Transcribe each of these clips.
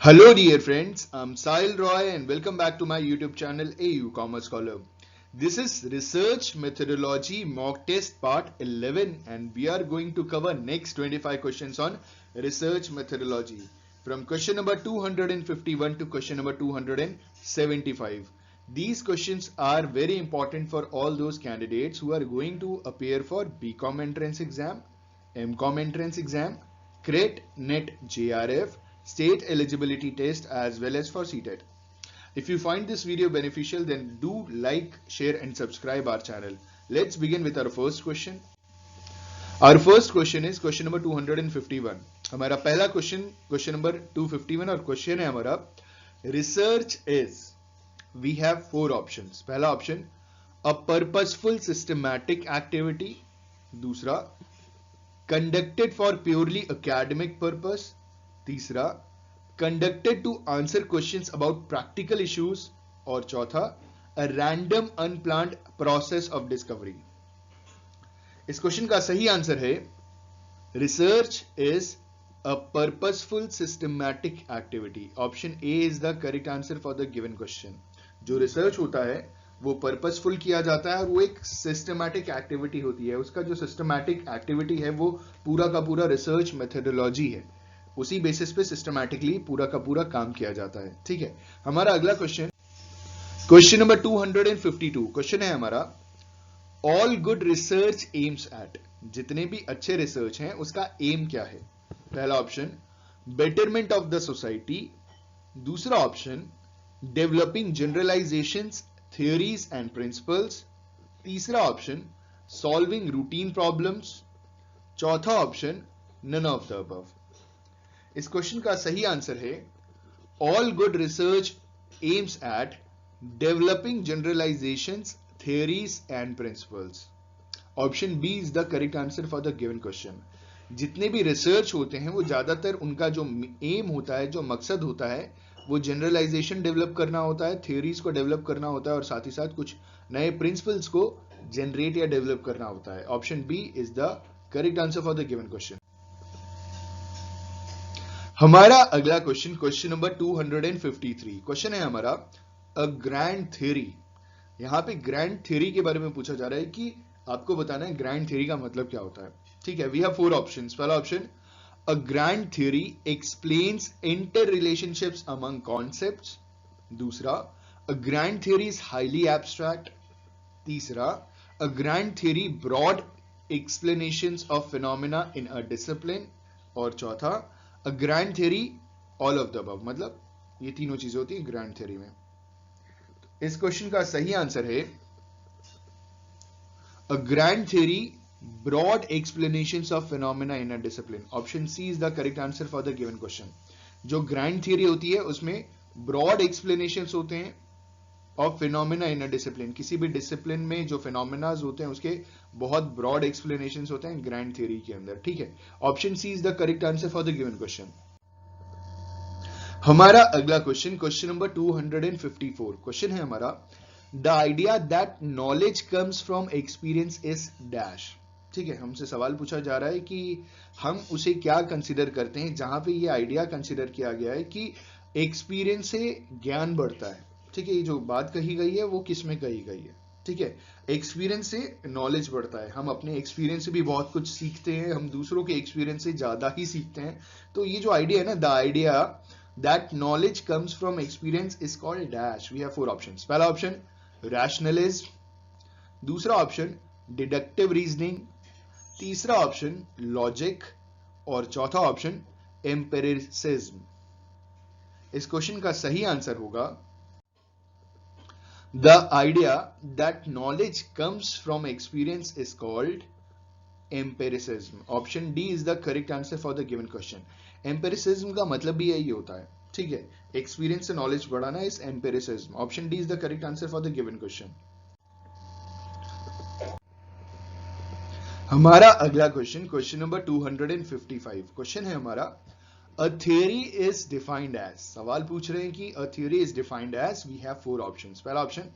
Hello dear friends, I'm Sahil Roy and welcome back to my YouTube channel AU Commerce Scholar. This is Research Methodology Mock Test Part 11 and we are going to cover next 25 questions on research methodology from question number 251 to question number 275. These questions are very important for all those candidates who are going to appear for BCom entrance exam, MCom entrance exam, CRET, NET, JRF, state eligibility test as well as for CTET. If you find this video beneficial, then do like, share and subscribe our channel. Let's begin with our first question. Our first question is question number 251. हमारा पहला question number 251 और question है हमारा research is. We have four options. पहला option a purposeful systematic activity. दूसरा conducted for purely academic purpose. तीसरा conducted to answer questions about practical issues और चौथा a random unplanned process of discovery. इस question का सही आंसर है research is a purposeful systematic activity. Option A is the correct answer for the given question. जो research होता है वो पर्पसफुल किया जाता है और वो एक सिस्टमैटिक एक्टिविटी होती है. उसका जो सिस्टमैटिक एक्टिविटी है वो पूरा का पूरा रिसर्च मेथोडोलॉजी है. उसी बेसिस पे सिस्टमैटिकली पूरा का पूरा काम किया जाता है. ठीक है. हमारा अगला क्वेश्चन नंबर 252. क्वेश्चन है हमारा all good research aims eight. जितने भी अच्छे रिसर्च हैं उसका एम क्या है. पहला option betterment of the society. दूसरा option developing generalisations, theories and principles. तीसरा ऑप्शन सॉल्विंग रूटीन प्रॉब्लम्स. चौथा option none of the above. इस क्वेश्चन का सही आंसर है all good research aims at developing generalisations, theories and principles. Option B is the correct answer for the given question. जितने भी research होते हैं वो ज्यादातर उनका जो एम होता है, जो मकसद होता है, वो जनरलाइजेशन डेवलप करना होता है, थियोरीज को डेवलप करना होता है और साथ ही साथ कुछ नए प्रिंसिपल्स को जनरेट या डेवलप करना होता है. Option B is the correct answer for the given question. हमारा अगला क्वेश्चन नंबर 253. क्वेश्चन है हमारा अ ग्रैंड थ्योरी. यहां पे ग्रैंड थ्योरी के बारे में पूछा जा रहा है कि आपको बताना है ग्रैंड थ्योरी का मतलब क्या होता है. ठीक है. We have four options. पहला option a grand theory explains inter relationships among concepts. दूसरा a grand theory is highly abstract. तीसरा a grand theory broad explanations of phenomena in a discipline. और चौथा a grand theory all of the above. मतलब ये तीनों चीजें होती हैं ग्रैंड थ्योरी में. इस क्वेश्चन का सही आंसर है a grand theory broad explanations of phenomena in a discipline. Option C is the correct answer for the given question. जो ग्रैंड थ्योरी होती है उसमें ब्रॉड एक्सप्लेनेशंस होते हैं of phenomena in a discipline. किसी भी डिसिप्लिन में जो फिनोमेनाज होते हैं उसके बहुत ब्रॉड एक्सप्लेनेशंस होते हैं ग्रैंड थ्योरी के अंदर. ठीक है. Option C is the correct answer for the given question. हमारा अगला क्वेश्चन नंबर 254. क्वेश्चन है हमारा the idea that knowledge comes from experience is dash. ठीक है. हमसे सवाल पूछा जा रहा है कि हम उसे क्या कंसिडर करते हैं. जहां पे ये आइडिया कंसिडर किया गया है कि एक्सपीरियंस से ज्ञान बढ़ता है. ठीक है. ये जो बात कही गई है वो किस में कही गई है. ठीक है. एक्सपीरियंस से नॉलेज बढ़ता है. हम अपने एक्सपीरियंस से भी बहुत कुछ सीखते हैं. हम दूसरों के एक्सपीरियंस से ज्यादा ही सीखते हैं. तो ये जो आइडिया है ना, the idea that knowledge comes from experience is called dash. We have four options. पहला ऑप्शन रैशनलिज्म. दूसरा ऑप्शन डिडक्टिव रीजनिंग. तीसरा ऑप्शन लॉजिक और चौथा ऑप्शन एम्पिरिसिज्म. इस क्वेश्चन का सही आंसर होगा the idea that knowledge comes from experience is called empiricism. Option D is the correct answer for the given question. Empiricism का मतलब भी यही होता है. ठीक है. एक्सपीरियंस से नॉलेज बढ़ाना is empiricism. Option D is the correct answer for the given question. हमारा अगला क्वेश्चन नंबर 255. क्वेश्चन है हमारा a theory is defined as. सवाल पूछ रहे हैं कि a theory is defined as. We have four options. पहला option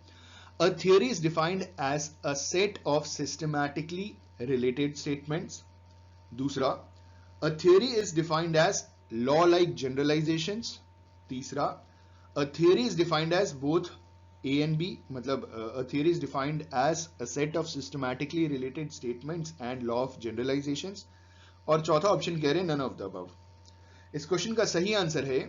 a theory is defined as a set of systematically related statements. दूसरा a theory is defined as law like generalizations. तीसरा, a theory is defined as both A and B, मतलब a theory is defined as a set of systematically related statements and law of generalizations. और चौथा option कह रहे हैं none of the above. इस question का सही आंसर है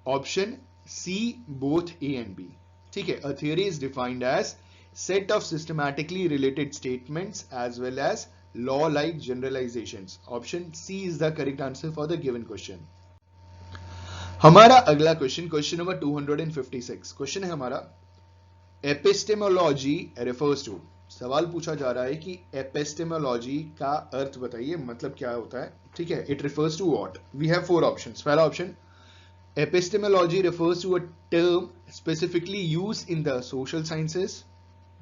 option C, both A and B. ठीक है, a theory is defined as set of systematically related statements as well as law like generalizations. Option C is the correct answer for the given question. हमारा अगला question, question number 256. Question है हमारा, epistemology refers to. सवाल पूछा जा रहा है कि एपिस्टेमोलॉजी का अर्थ बताइए, मतलब क्या होता है. ठीक है, it refers to what. We have 4 options. पहला option, epistemology refers to a term specifically used in the social sciences.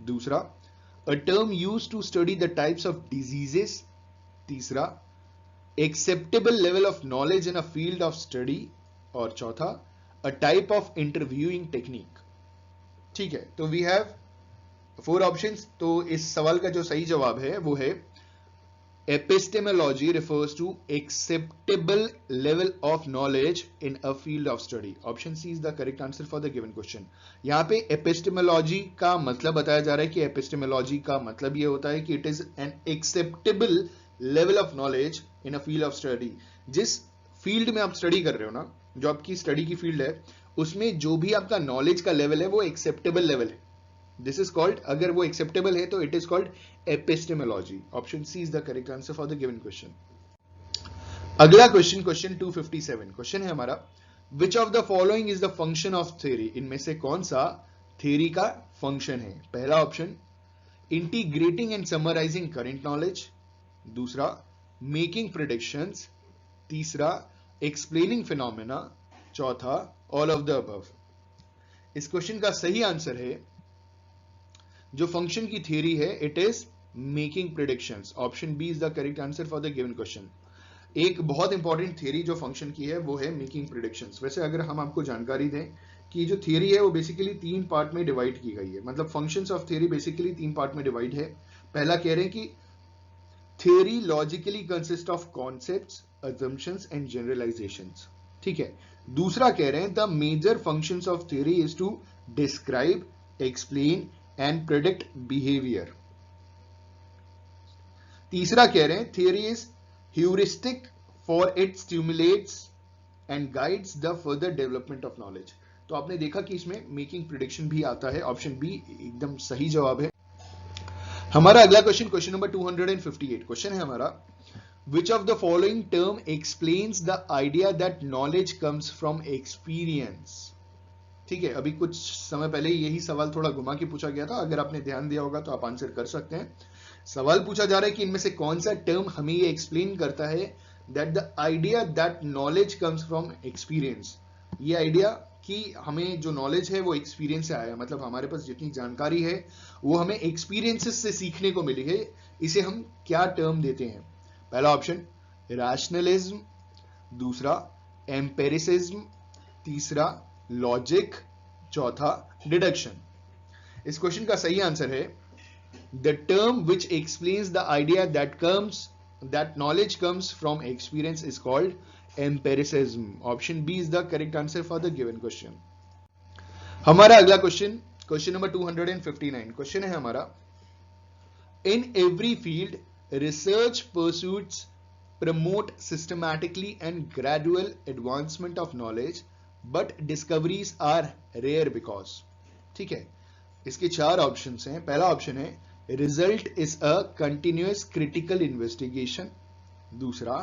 दूसरा, a term used to study the types of diseases. तीसरा, acceptable level of knowledge in a field of study. और चौथा, a type of interviewing technique. ठीक है, तो we have 4 options. तो इस सवाल का जो सही जवाब है वो है epistemology refers to acceptable level of knowledge in a field of study. Option C is the correct answer for the given question. यहाँ पे एपिस्टेमोलॉजी का मतलब बताया जा रहा है कि एपिस्टेमोलॉजी का मतलब ये होता है कि it is an acceptable level of knowledge in a field of study. जिस फील्ड में आप स्टडी कर रहे हो ना, जो आपकी स्टडी की फील्ड है, उसमें जो भी आपका नॉलेज का लेवल है वो एक्सेप्टेबल लेवल है. दिस इज कॉल्ड, अगर वो एक्सेप्टेबल है तो it is called epistemology. Option C is the correct answer for the given question. अगला क्वेश्चन, क्वेश्चन 257. क्वेश्चन है हमारा, which of the following is the function of theory. इनमें से कौन सा थ्योरी का फंक्शन है. पहला option, integrating and summarizing current knowledge. दूसरा, मेकिंग प्रेडिक्शंस. तीसरा, एक्सप्लेनिंग फिनोमेना. चौथा, ऑल ऑफ द अबव. इस क्वेश्चन का सही आंसर है, जो फंक्शन की थियरी है, it is making predictions. Option B is the correct answer for the given question. एक बहुत इंपॉर्टेंट थियरी जो फंक्शन की है वो है मेकिंग प्रेडिक्शंस. वैसे अगर हम आपको जानकारी दें कि जो थियरी है वो बेसिकली 3 पार्ट में डिवाइड की गई है. मतलब functions of theory basically 3 part में डिवाइड है. पहला कह रहे हैं कि theory logically consist of concepts, assumptions and generalizations. ठीक है. दूसरा कह रहे हैं the major functions of theory is to describe, explain and predict behaviour. तीसरा कह रहे हैं theory is heuristic for it stimulates and guides the further development of knowledge. तो आपने देखा कि इसमें मेकिंग प्रेडिक्शन भी आता है. ऑप्शन बी एकदम सही जवाब है. हमारा अगला क्वेश्चन, क्वेश्चन नंबर 258. क्वेश्चन है हमारा, which of the following term explains the idea that knowledge comes from experience. ठीक है, अभी कुछ समय पहले यही सवाल थोड़ा घुमा के पूछा गया था. अगर आपने ध्यान दिया होगा तो आप आंसर कर सकते हैं. सवाल पूछा जा रहा है कि इनमें से कौन सा टर्म हमें ये एक्सप्लेन करता है that the idea that knowledge comes from experience. ये आइडिया कि हमें जो नॉलेज है वो एक्सपीरियंस से आया, मतलब हमारे पास जितनी जानकारी है वो हमें एक्सपीरियंसेस से सीखने को मिली है. इसे हम क्या टर्म देते हैं. पहला ऑप्शन, रैशनलिज्म. दूसरा, एम्पेरिसिज्म. तीसरा, लॉजिक. चौथा, डिडक्शन. इस क्वेश्चन का सही आंसर है, the term which explains the idea that knowledge comes from experience is called empiricism. Option B is the correct answer for the given question. हमारा अगला question, question number 259. Question है हमारा, in every field research pursuits promote systematically and gradual advancement of knowledge, but discoveries are rare because. ठीक है, इसके 4 options हैं. पहला option है, result is a continuous critical investigation. दूसरा,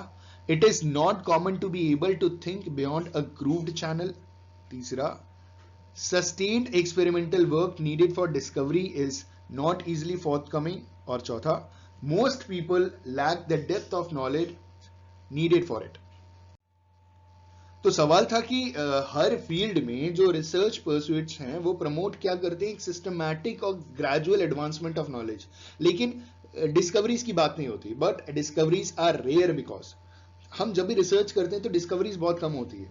it is not common to be able to think beyond a grooved channel. तीसरा, sustained experimental work needed for discovery is not easily forthcoming. और चौथा, most people lack the depth of knowledge needed for it. तो सवाल था कि हर field में जो research pursuits हैं वो प्रमोट क्या करते हैं, सिस्टमैटिक और ग्रेजुअल एडवांसमेंट ऑफ नॉलेज, लेकिन डिस्कवरीज की बात नहीं होती. But discoveries are rare because हम जब भी रिसर्च करते हैं तो डिस्कवरीज बहुत कम होती है.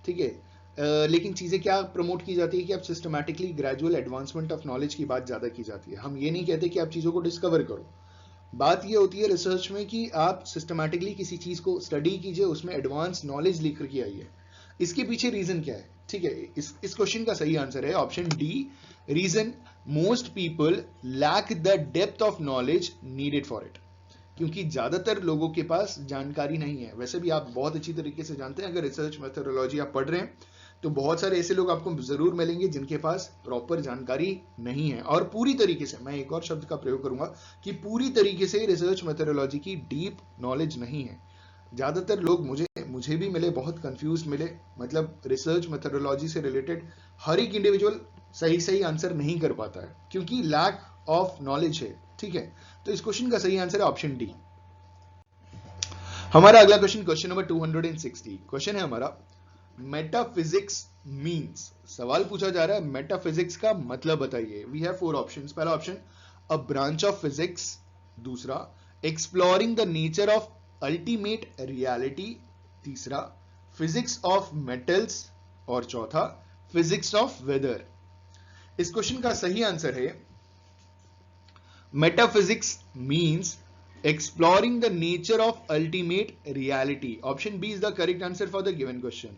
ठीक है, लेकिन चीजें क्या प्रमोट की जाती है कि आप systematically gradual advancement of knowledge की बात ज्यादा की जाती है. हम ये नहीं कहते कि आप चीजों को डिस्कवर करो. बात ये होती है रिसर्च में कि आप सिस्टमैटिकली किसी चीज को स्टडी कीजिए, उसमें एडवांस नॉलेज लेकर के आइए. इसके पीछे रीजन क्या है ठीक है, इस क्वेश्चन का सही आंसर है option D, reason most people lack the depth of knowledge needed for it, क्योंकि ज्यादातर लोगों के पास जानकारी नहीं है। वैसे भी आप बहुत अच्छी तरीके से जानते हैं, अगर रिसर्च मेथोडोलॉजी आप पढ़ रहे हैं तो बहुत सारे ऐसे लोग आपको जरूर मिलेंगे जिनके पास प्रॉपर जानकारी नहीं है, और पूरी तरीके से, मैं एक और शब्द का प्रयोग करूंगा कि पूरी तरीके से रिसर्च मेथोडोलॉजी की डीप नॉलेज नहीं है। ज्यादातर लोग मुझे भी मिले, बहुत कंफ्यूज मिले, मतलब रिसर्च मेथोडोलॉजी से रिलेटेड हर एक इंडिविजुअल सही आंसर नहीं कर पाता है क्योंकि लैक ऑफ नॉलेज है। ठीक है, तो इस क्वेश्चन का सही आंसर है ऑप्शन डी। हमारा अगला क्वेश्चन, क्वेश्चन नंबर 260, क्वेश्चन है हमारा मेटाफिजिक्स मीन्स। सवाल पूछा जा रहा है मेटाफिजिक्स का मतलब बताइए। We have 4 options. पहला option a branch of physics, दूसरा exploring the nature of ultimate reality, तीसरा फिजिक्स ऑफ मेटल्स, और चौथा फिजिक्स ऑफ वेदर। इस क्वेश्चन का सही आंसर है metaphysics means exploring the nature of ultimate reality. Option B is the correct answer for the given question.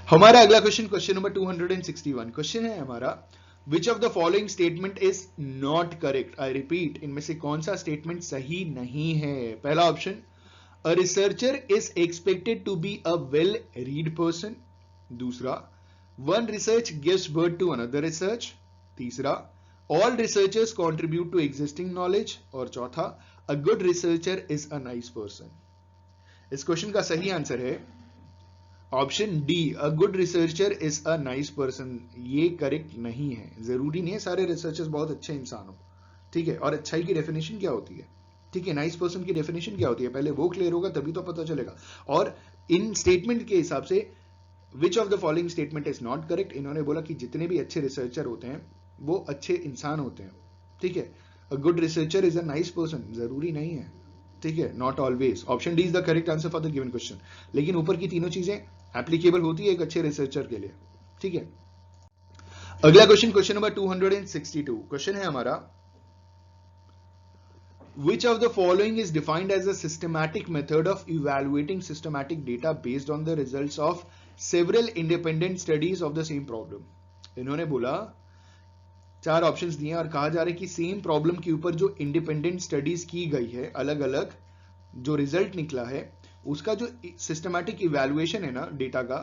हमारा अगला question, question number 261, question है हमारा which of the following statement is not correct? I repeat, इनमें से कौन सा statement सही नहीं है? पहला option a researcher is expected to be a well read person, दूसरा one research gives birth to another research, तीसरा all researchers contribute to existing knowledge, और चौथा a good researcher is a nice person. इस question का सही answer है option D, a good researcher is a nice person. ये correct नहीं है। जरूरी नहीं है सारे रिसर्चर्स बहुत अच्छे इंसान हो, ठीक है, और अच्छाई की डेफिनेशन क्या होती है, ठीक है, नाइस पर्सन की डेफिनेशन क्या होती है, पहले वो क्लियर होगा तभी तो पता चलेगा। और इन स्टेटमेंट के हिसाब से विच of the following statement is not correct, इन्होंने बोला कि जितने भी अच्छे रिसर्चर होते हैं वो अच्छे इंसान होते हैं, ठीक है। A good researcher is a nice person, जरूरी नहीं है, ठीक है, not always. Option D is the correct answer for the given question. लेकिन ऊपर की तीनों चीजें एप्लीकेबल होती है एक अच्छे रिसर्चर के लिए, ठीक है। अगला क्वेश्चन, क्वेश्चन नंबर 262, क्वेश्चन है हमारा which of the following is defined as a systematic method of evaluating systematic data based on the results of several independent studies of the same problem। इन्होंने बोला 4 options दिए और कहा जा रहा है कि सेम प्रॉब्लम के ऊपर जो इंडिपेंडेंट स्टडीज की गई है, अलग अलग जो रिजल्ट निकला है, उसका जो सिस्टमैटिक इवैल्यूएशन है ना डेटा का,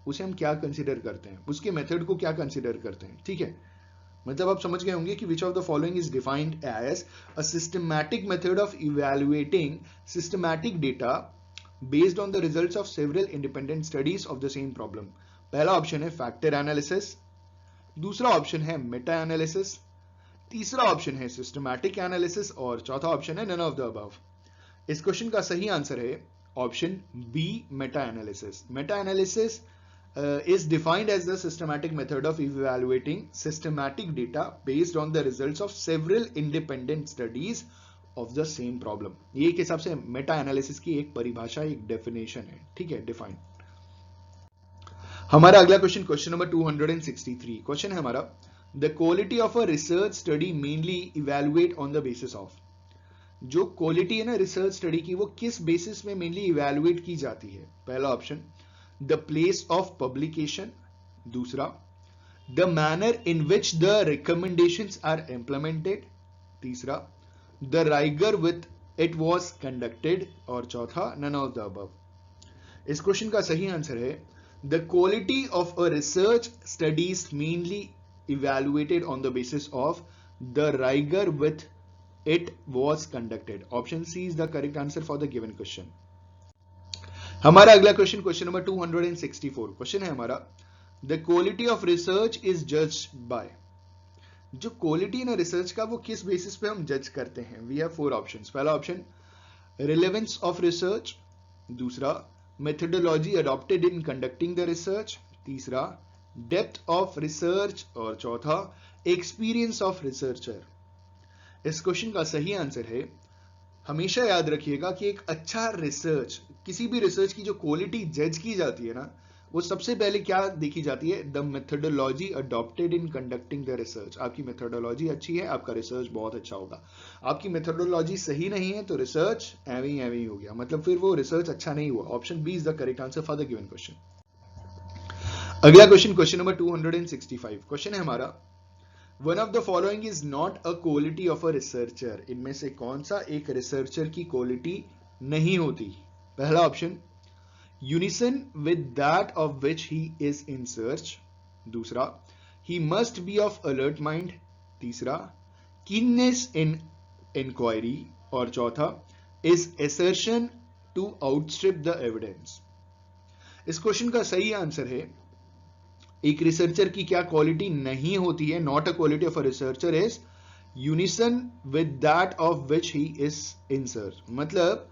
उसे हम क्या कंसीडर करते हैं, उसके मेथड को क्या कंसीडर करते हैं, ठीक है। मतलब आप समझ गए होंगे कि which of the following is defined as a systematic method of evaluating systematic data based on the results of several independent studies of the same problem. पहला ऑप्शन है फैक्टर एनालिसिस, दूसरा ऑप्शन है मेटा एनालिसिस, तीसरा option है systematic analysis, और चौथा option है none of the above. इस क्वेश्चन का सही आंसर है option B, meta analysis. Meta analysis is defined as the systematic method of evaluating systematic data based on the results of several independent studies of the same problem। ये एक हिसाब से Meta analysis की एक परिभाषा, एक definition है, ठीक है, डिफाइन। हमारा अगला क्वेश्चन, क्वेश्चन नंबर 263, क्वेश्चन है हमारा the quality of a research study mainly evaluate on the basis of. जो क्वालिटी है ना रिसर्च स्टडी की, वो किस बेसिस में मेनली इवैल्यूएट की जाती है? पहला option the place of publication, दूसरा the manner in which the recommendations are implemented, तीसरा the rigor with it was conducted, और चौथा none of the above। इस क्वेश्चन का सही आंसर है the quality of a research studies mainly evaluated on the basis of the rigor with it was conducted। Option C is the correct answer for the given question। हमारा अगला question, question number 264, question है हमारा the quality of research is judged bye. जो quality है ना research का, वो किस बेसिस पे हम जज करते हैं? We have 4 options. पहला ऑप्शन रिलेवेंस ऑफ रिसर्च, दूसरा methodology adopted in conducting the research, तीसरा डेप्थ ऑफ रिसर्च, और चौथा एक्सपीरियंस ऑफ रिसर्चर। इस क्वेश्चन का सही आंसर है, हमेशा याद रखिएगा कि एक अच्छा रिसर्च, किसी भी रिसर्च की जो क्वालिटी जज की जाती है ना, वो सबसे पहले क्या देखी जाती है? The methodology adopted in conducting the research. आपकी मेथोडोलॉजी अच्छी है, आपका रिसर्च बहुत अच्छा होगा। आपकी मेथोडोलॉजी सही नहीं है तो रिसर्च एवं ही हो गया, मतलब फिर वो रिसर्च अच्छा नहीं हुआ। Option B is the correct answer for the given question. अगला क्वेश्चन, क्वेश्चन नंबर 265, क्वेश्चन है हमारा, one of the following is not a quality of a researcher. इनमें से कौन सा एक रिसर्चर की क्वालिटी नहीं होती? पहला option, unison with that of which he is in search. दूसरा, he must be of alert mind. तीसरा, कीननेस इन इंक्वायरी। और चौथा, is assertion to outstrip the evidence. इस क्वेश्चन का सही आंसर है, एक रिसर्चर की क्या क्वालिटी नहीं होती है, not a quality of a researcher is unison with that of which he is in search. मतलब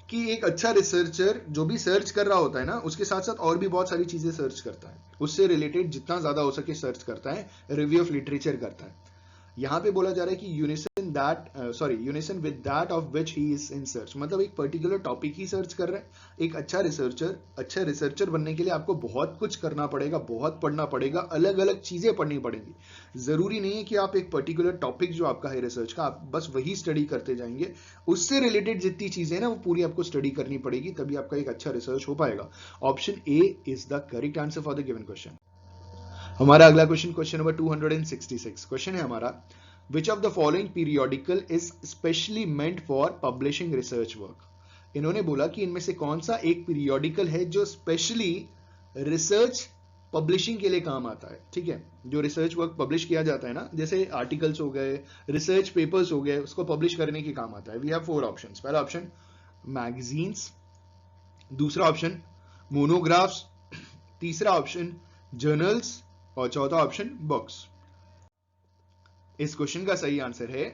कि एक अच्छा रिसर्चर जो भी सर्च कर रहा होता है ना, उसके साथ साथ और भी बहुत सारी चीजें सर्च करता है, उससे रिलेटेड जितना ज्यादा हो सके सर्च करता है, रिव्यू ऑफ लिटरेचर करता है। यहां पे बोला जा रहा है कि unison with that of which he is in search, मतलब एक पर्टिकुलर टॉपिक ही सर्च कर रहा है। एक अच्छा रिसर्चर बनने के लिए आपको बहुत कुछ करना पड़ेगा, बहुत पढ़ना पड़ेगा, अलग अलग चीजें पढ़नी पड़ेंगी। जरूरी नहीं है कि आप एक पर्टिकुलर टॉपिक जो आपका है रिसर्च का, आप बस वही स्टडी करते जाएंगे। उससे रिलेटेड जितनी चीजें हैं ना, वो पूरी आपको स्टडी करनी पड़ेगी, तभी आपका एक अच्छा रिसर्च हो पाएगा। Option A is the correct answer for the given question. हमारा अगला क्वेश्चन, क्वेश्चन नंबर 266, क्वेश्चन है हमारा, which of the following periodical is specially meant for publishing research work. इन्होंने बोला कि इनमें से कौन सा एक पीरियोडिकल है जो स्पेशली रिसर्च पब्लिशिंग के लिए काम आता है। ठीक है, जो रिसर्च वर्क पब्लिश किया जाता है ना, जैसे आर्टिकल्स हो गए, रिसर्च पेपर्स हो गए, उसको पब्लिश करने के काम आता है। We have 4 options. पहला ऑप्शन मैगजीन्स, दूसरा ऑप्शन मोनोग्राफ्स, तीसरा ऑप्शन जर्नल्स, और चौथा ऑप्शन बुक्स। इस क्वेश्चन का सही आंसर है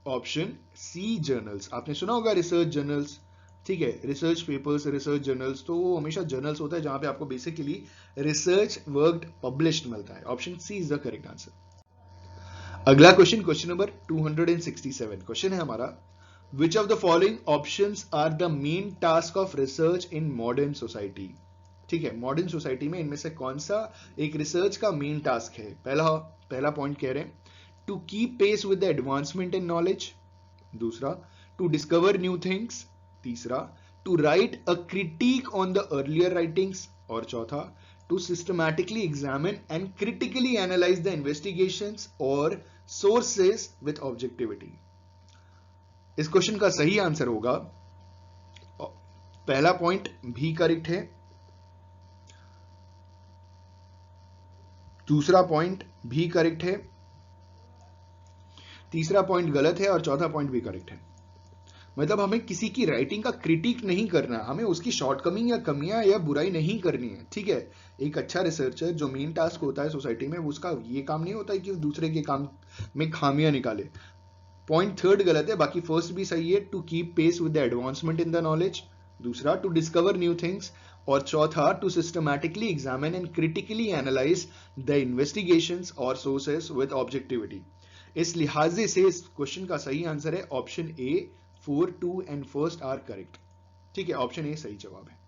ऑप्शन सी, जर्नल्स। आपने सुना होगा रिसर्च जर्नल्स, ठीक है, रिसर्च पेपर्स, रिसर्च जर्नल्स, तो वो हमेशा जर्नल्स होता है जहां पे आपको बेसिकली रिसर्च वर्क पब्लिश्ड मिलता है। Option C is the correct answer. अगला क्वेश्चन, क्वेश्चन नंबर 267, क्वेश्चन है हमारा, which of the following options are the main task of research in modern society. ठीक है, मॉडर्न सोसाइटी में इनमें से कौन सा एक रिसर्च का मेन टास्क है? पहला पॉइंट कह रहे हैं to keep pace with the advancement in knowledge. दूसरा, टू डिस्कवर न्यू थिंग्स। तीसरा, to write a critique on the earlier writings. और चौथा, to systematically examine and critically analyse the investigations और सोर्सेस विद ऑब्जेक्टिविटी। इस question का सही answer होगा पहला पॉइंट भी करेक्ट है, दूसरा पॉइंट भी करेक्ट है, तीसरा पॉइंट गलत है, और चौथा पॉइंट भी करेक्ट है। मतलब हमें किसी की राइटिंग का क्रिटिक नहीं करना, हमें उसकी शॉर्टकमिंग या कमियां या बुराई नहीं करनी है। ठीक है, एक अच्छा रिसर्चर जो मेन टास्क होता है सोसाइटी में, उसका ये काम नहीं होता है कि दूसरे के काम में खामियां निकाले। पॉइंट थर्ड गलत है, बाकी फर्स्ट भी सही है, to keep pace with the advancement in the knowledge. दूसरा, टू डिस्कवर न्यू थिंग्स, और चौथा, to systematically examine and critically analyse the investigations और सोर्सेस विद ऑब्जेक्टिविटी। इस लिहाजे से इस क्वेश्चन का सही आंसर है option A, 4, 2 and first are correct. ठीक है, ऑप्शन ए सही जवाब है।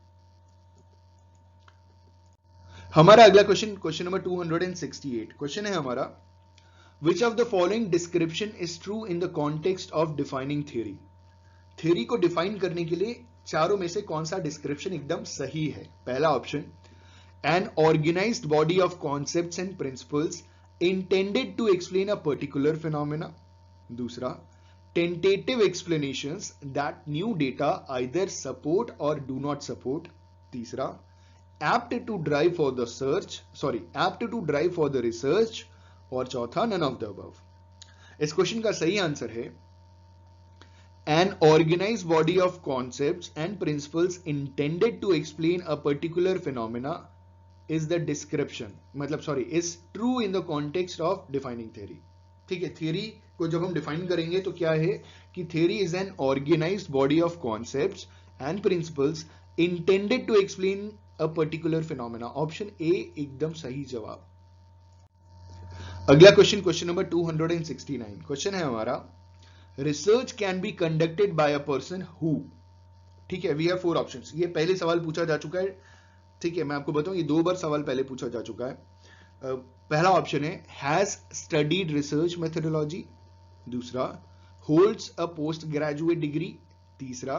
हमारा अगला क्वेश्चन, क्वेश्चन नंबर 268, क्वेश्चन है हमारा, which of the following description is true in the context of defining theory. Theory को डिफाइन करने के लिए चारों में से कौन सा डिस्क्रिप्शन एकदम सही है? पहला option, an organised body of concepts and principles intended to explain a particular phenomena. दूसरा, tentative explanations that new data either support or do not support. तीसरा, apt to drive for the research. और चौथा, none of the above. इस question का सही answer है an organized body of concepts and principles intended to explain a particular phenomena is the description, मतलब is true in the context of defining theory. ठीक है, theory को जब हम define करेंगे तो क्या है कि theory is an organized body of concepts and principles intended to explain a particular phenomena. Option A एकदम सही जवाब। अगला क्वेश्चन, क्वेश्चन नंबर 269, क्वेश्चन है हमारा, research can be conducted by a person who. ठीक है, वी हैव 4 ऑप्शंस। ये पहले सवाल पूछा जा चुका है, ठीक है, मैं आपको बताऊं ये 2 बार सवाल पहले पूछा जा चुका है। पहला ऑप्शन है हैज स्टडीड रिसर्च मेथोडोलॉजी। दूसरा, holds a post graduate degree. तीसरा,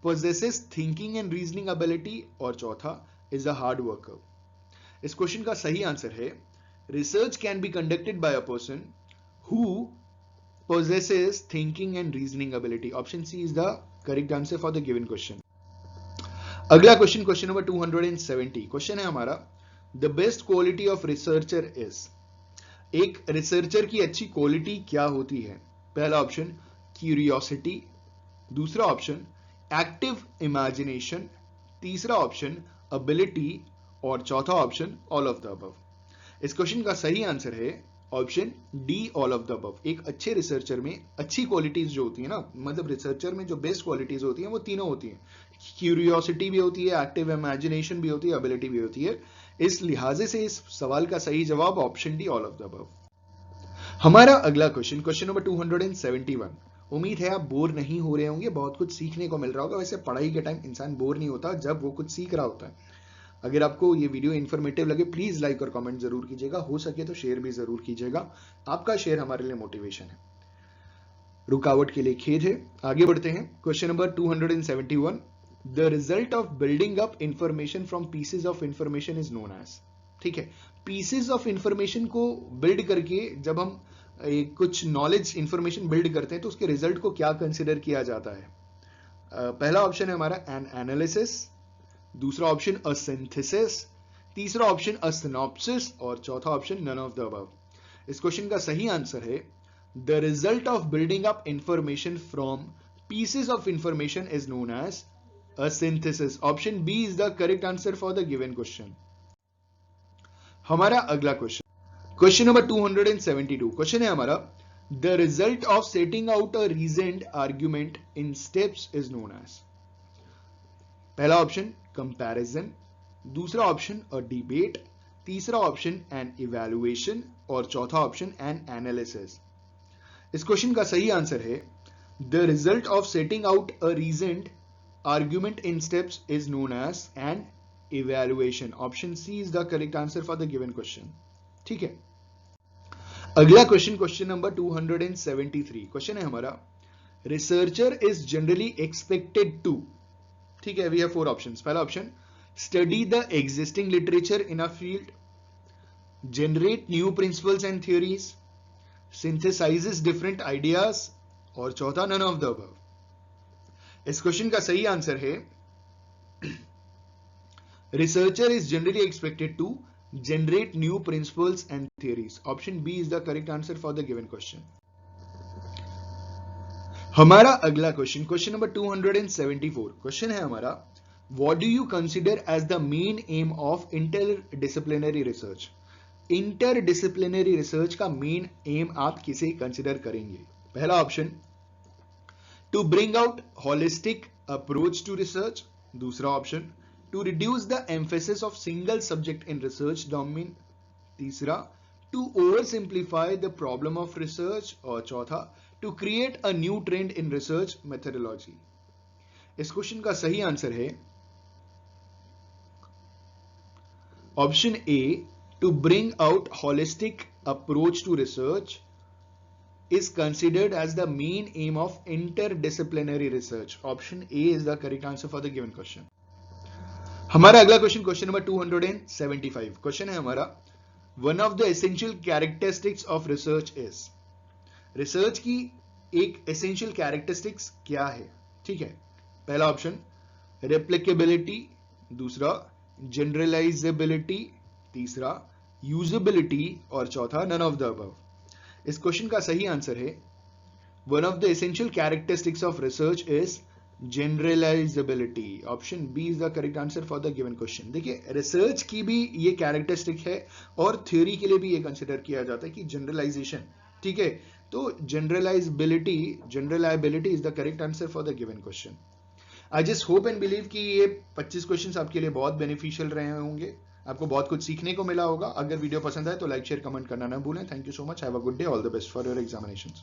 possesses thinking and reasoning ability. और चौथा, इज अ हार्ड वर्कर। इस क्वेश्चन का सही आंसर है research can be conducted by a person who possesses thinking and reasoning ability. Option C is the correct answer for the given question. अगला question, question number 270. Question है हमारा the best quality of researcher is. एक researcher की अच्छी quality क्या होती है? पहला ऑप्शन क्यूरियोसिटी, दूसरा ऑप्शन एक्टिव इमेजिनेशन, तीसरा ऑप्शन एबिलिटी और चौथा option all of the above. इस क्वेश्चन का सही आंसर है option D, all of the above. एक अच्छे रिसर्चर में अच्छी क्वालिटीज जो होती है ना, मतलब रिसर्चर में जो बेस्ट क्वालिटीज होती हैं वो तीनों होती हैं. क्यूरियोसिटी भी होती है, एक्टिव इमेजिनेशन भी होती है, एबिलिटी भी होती है. इस लिहाजे से इस सवाल का सही जवाब option D, all of the above. हमारा अगला क्वेश्चन, क्वेश्चन नंबर 271. उम्मीद है आप बोर नहीं हो रहे होंगे, बहुत कुछ सीखने को मिल रहा होगा. वैसे पढ़ाई के टाइम इंसान बोर नहीं होता जब वो कुछ सीख रहा होता है. अगर आपको ये वीडियो इन्फॉर्मेटिव लगे प्लीज लाइक और कमेंट जरूर कीजिएगा, हो सके तो शेयर भी जरूर कीजिएगा. आपका शेयर हमारे लिए मोटिवेशन है. रुकावट के लिए खेद है. आगे बढ़ते हैं. Question number 271. The result of building up information from pieces of information is known as. ठीक है, पीसेज ऑफ इंफॉर्मेशन को बिल्ड करके जब हम कुछ नॉलेज इंफॉर्मेशन बिल्ड करते हैं तो उसके रिजल्ट को क्या कंसिडर किया जाता है? पहला ऑप्शन है हमारा एन एनालिसिस, दूसरा ऑप्शन अ सिंथेसिस, तीसरा ऑप्शन अ सिनॉप्सिस और चौथा option none of the above. इस क्वेश्चन का सही आंसर है the result of building up information from pieces of information is known as a synthesis. Option B is the correct answer for the given question. हमारा अगला question, question number 272. Question है हमारा the result of setting out a reasoned argument in steps is known as. पहला option comparison, दूसरा option a debate, तीसरा option an evaluation और चौथा option an analysis. इस क्वेश्चन का सही आंसर है the result of setting out a reasoned argument in steps is known as an evaluation. Option C is the correct answer for the given question. ठीक है, अगला question, question number 273. Question है हमारा researcher is generally expected to. ठीक है, we have four options. पहला option study the existing literature in a field, generate new principles and theories, synthesises different ideas और चौथा नन ऑफ द अबव. इस question का सही आंसर है researcher is generally expected to generate new principles and theories. Option B is the correct answer for the given question. हमारा अगला question, question number 274. Question है हमारा what do you consider as the main aim of interdisciplinary research. Interdisciplinary research का main aim आप किसे consider करेंगे? पहला option to bring out holistic approach to research, दूसरा option to reduce the emphasis of single subject in research domain, तीसरा to oversimplify the problem of research और चौथा to create a new trend in research methodology. इस question का सही answer है option A to bring out holistic approach to research is considered as the main aim of interdisciplinary research. Option A is the correct answer for the given question. हमारा अगला question, question number 275. Question है हमारा one of the essential characteristics of research is. Research की एक essential characteristics क्या है? ठीक है, पहला ऑप्शन रेप्लिकेबिलिटी, दूसरा जनरलाइजेबिलिटी, तीसरा यूजेबिलिटी और चौथा नन ऑफ द अबव. इस क्वेश्चन का सही आंसर है one of the essential characteristics of research is generalisability. Option B is the correct answer for the given question. देखिए, रिसर्च की भी ये कैरेक्टरिस्टिक है और थ्योरी के लिए भी ये कंसिडर किया जाता है कि जनरलाइजेशन. ठीक है, तो generalisability is the correct answer for the given question. I just hope and believe कि ये 25 क्वेश्चंस आपके लिए बहुत बेनिफिशियल रहे होंगे, आपको बहुत कुछ सीखने को मिला होगा. अगर वीडियो पसंद आए तो लाइक शेयर कमेंट करना ना भूलें. Thank you so much. Have a good day. All the best for your examinations.